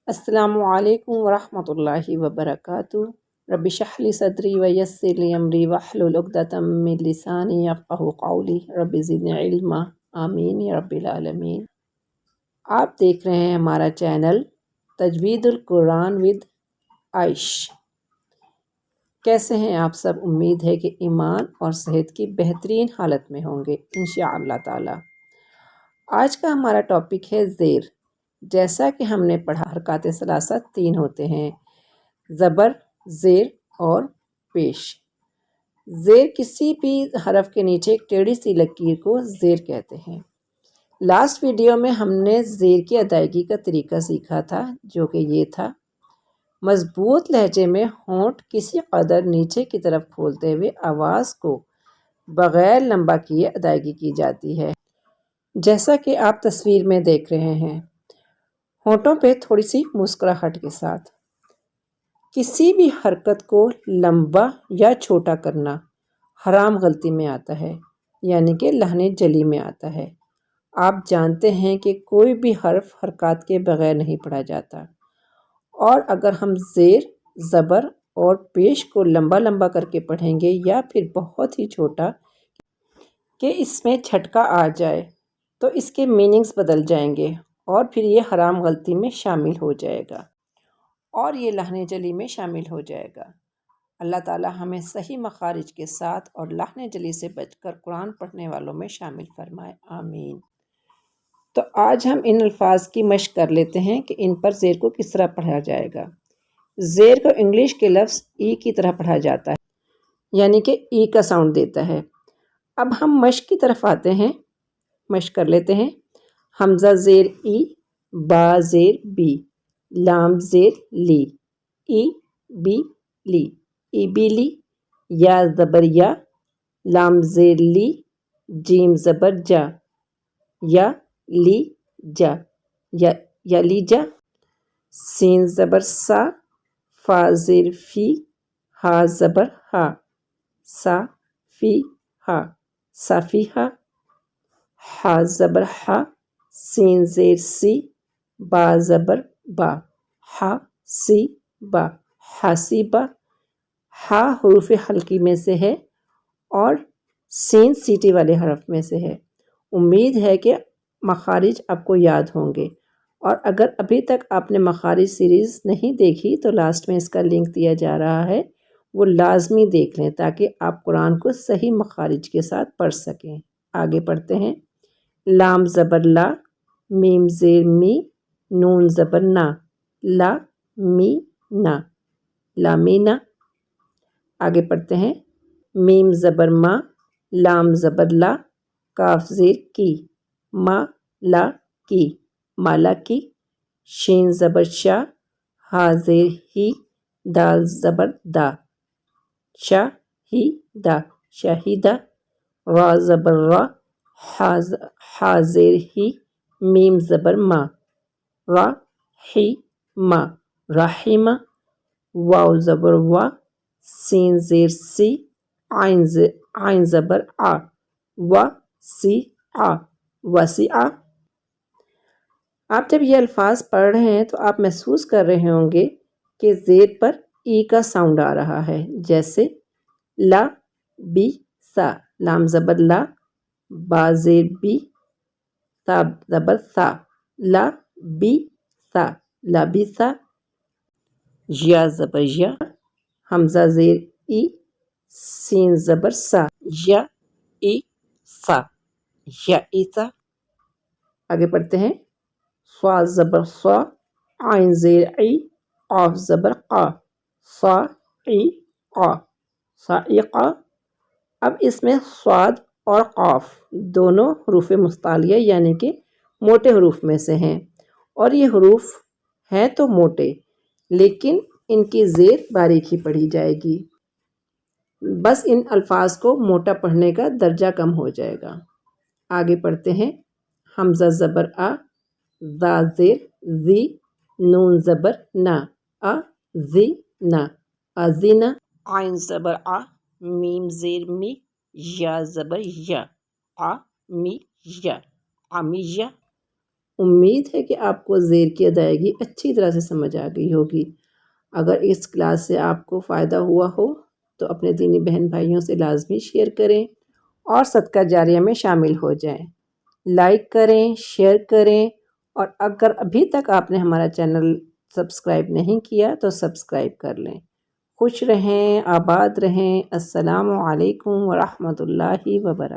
السلام علیکم ورحمۃ اللہ وبرکاتہ۔ رب اشرح لی صدری ویسر لی امری واحلل عقدۃ من لسانی یفقہوا قولی رب زدنی علما آمین یا رب العالمین۔ آپ دیکھ رہے ہیں ہمارا چینل تجوید القرآن ود عائش۔ کیسے ہیں آپ سب؟ امید ہے کہ ایمان اور صحت کی بہترین حالت میں ہوں گے انشاءاللہ تعالی۔ آج کا ہمارا ٹاپک ہے زیر۔ جیسا کہ ہم نے پڑھا حرکات ثلاثہ 3 ہوتے ہیں: زبر، زیر اور پیش۔ زیر کسی بھی حرف کے نیچے ایک ٹیڑھی سی لکیر کو زیر کہتے ہیں۔ لاسٹ ویڈیو میں ہم نے زیر کی ادائیگی کا طریقہ سیکھا تھا، جو کہ یہ تھا: مضبوط لہجے میں ہونٹ کسی قدر نیچے کی طرف کھولتے ہوئے آواز کو بغیر لمبا کیے ادائیگی کی جاتی ہے، جیسا کہ آپ تصویر میں دیکھ رہے ہیں، ہونٹوں پہ تھوڑی سی مسکراہٹ کے ساتھ۔ کسی بھی حرکت کو لمبا یا چھوٹا کرنا حرام غلطی میں آتا ہے، یعنی کہ لہنے جلی میں آتا ہے۔ آپ جانتے ہیں کہ کوئی بھی حرف حرکات کے بغیر نہیں پڑھا جاتا، اور اگر ہم زیر، زبر اور پیش کو لمبا لمبا کر کے پڑھیں گے یا پھر بہت ہی چھوٹا کہ اس میں جھٹکا آ جائے تو اس کے میننگز بدل جائیں گے، اور پھر یہ حرام غلطی میں شامل ہو جائے گا، اور یہ لہنے جلی میں شامل ہو جائے گا۔ اللہ تعالی ہمیں صحیح مخارج کے ساتھ اور لہنے جلی سے بچ کر قرآن پڑھنے والوں میں شامل فرمائے، آمین۔ تو آج ہم ان الفاظ کی مشق کر لیتے ہیں کہ ان پر زیر کو کس طرح پڑھا جائے گا۔ زیر کو انگلش کے لفظ ای کی طرح پڑھا جاتا ہے، یعنی کہ ای کا ساؤنڈ دیتا ہے۔ اب ہم مشق کی طرف آتے ہیں، مشق کر لیتے ہیں۔ حمزہ زیر ای، با زیر بی، لام زیر لی، ای بی لی، ای بی لی۔ یا زبر یا، لام زیر لی، جیم زبر جا، یا لی جا، یا لی جا۔ سین زبر سا، فا زیر فی، ہا زبر ہا، سا فی ہا، صافی ہا۔ ہا زبر ہا، سین زیر سی، با زبر با، ہا سی با، حاسیبا۔ ہا حروف حلقی میں سے ہے اور سین سیٹی والے حرف میں سے ہے۔ امید ہے کہ مخارج آپ کو یاد ہوں گے، اور اگر ابھی تک آپ نے مخارج سیریز نہیں دیکھی تو لاسٹ میں اس کا لنک دیا جا رہا ہے، وہ لازمی دیکھ لیں تاکہ آپ قرآن کو صحیح مخارج کے ساتھ پڑھ سکیں۔ آگے پڑھتے ہیں۔ لام زبر لا، میم زیر می، نون زبر نا، لا می نا، لامینا۔ آگے پڑھتے ہیں۔ میم زبر ما، لام زبر لا، کاف زیر کی، ما لا کی، مالا کی۔ شین زبر شا، ہا زیر ہی، دال زبر دا، شا ہی دا، شاہیدہ۔ را زبر را، ہا زیر ہی، میم زبر ما، را ہی ما، راحمہ۔ واو زبر وا، سین زیر سی، عین زبر آ، وا سی آ، وسیع۔ آپ جب یہ الفاظ پڑھ رہے ہیں تو آپ محسوس کر رہے ہوں گے کہ زیر پر ای کا ساؤنڈ آ رہا ہے، جیسے لا بی سا، لام زبر لا، با زیر بی، سا زبر سا، لا بی سا، لابیسا۔ یا زبر یا، حمزہ زیر ای، سین زبر سا، یا ای سا، یا ایسا۔ آگے پڑھتے ہیں۔ صا زبر صا، عین زیر عی، قاف زبر قا، صا عی قا، صاعقہ۔ اب اس میں صاد اور قاف دونوں حروف مستعلیہ یعنی کہ موٹے حروف میں سے ہیں، اور یہ حروف ہیں تو موٹے، لیکن ان کی زیر باریک ہی پڑھی جائے گی، بس ان الفاظ کو موٹا پڑھنے کا درجہ کم ہو جائے گا۔ آگے پڑھتے ہیں۔ حمزہ زبر آ، زا زیر زی، نون زبر نا، آ زی نا، ازینا۔ عین زبر آ، میم زیر می، یا زبر یا، آ می یا، عمیہ۔ امید ہے کہ آپ کو زیر کی ادائیگی اچھی طرح سے سمجھ آ گئی ہوگی۔ اگر اس کلاس سے آپ کو فائدہ ہوا ہو تو اپنے دینی بہن بھائیوں سے لازمی شیئر کریں اور صدقہ جاریہ میں شامل ہو جائیں۔ لائک کریں، شیئر کریں، اور اگر ابھی تک آپ نے ہمارا چینل سبسکرائب نہیں کیا تو سبسکرائب کر لیں۔ خوش رہیں، آباد رہیں۔ السلام علیکم ورحمۃ اللہ وبرکاتہ۔